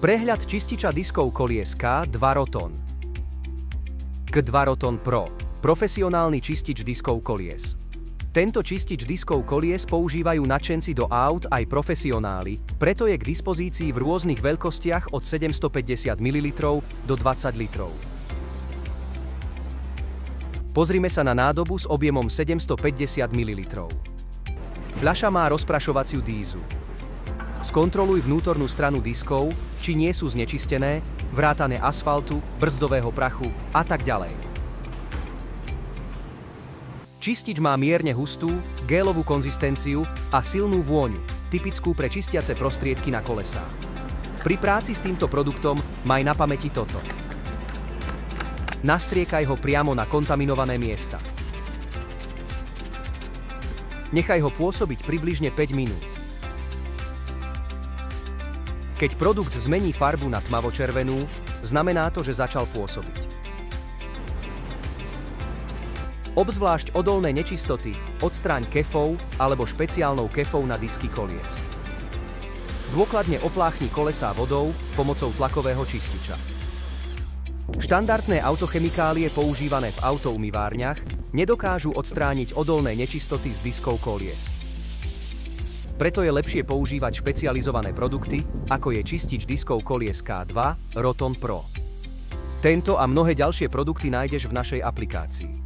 Prehľad čističa diskov kolies K2 Roton. K2 Roton Pro. Profesionálny čistič diskov kolies. Tento čistič diskov kolies používajú nadšenci do aut aj profesionáli, preto je k dispozícii v rôznych veľkostiach od 750 ml do 20 litrov. Pozrime sa na nádobu s objemom 750 ml. Fľaša má rozprašovaciu dízu. Skontroluj vnútornú stranu diskov, či nie sú znečistené, vrátane asfaltu, brzdového prachu a tak ďalej. Čistič má mierne hustú, gélovú konzistenciu a silnú vôňu, typickú pre čistiace prostriedky na kolesá. Pri práci s týmto produktom maj na pamäti toto. Nastriekaj ho priamo na kontaminované miesta. Nechaj ho pôsobiť približne 5 minút. Keď produkt zmení farbu na tmavo-červenú, znamená to, že začal pôsobiť. Obzvlášť odolné nečistoty odstráň kefou alebo špeciálnou kefou na disky kolies. Dôkladne opláchni kolesá vodou pomocou tlakového čističa. Štandardné autochemikálie používané v autoumývárniach nedokážu odstrániť odolné nečistoty z diskov kolies. Preto je lepšie používať špecializované produkty, ako je čistič diskov kolies K2 Roton Pro. Tento a mnohé ďalšie produkty nájdeš v našej aplikácii.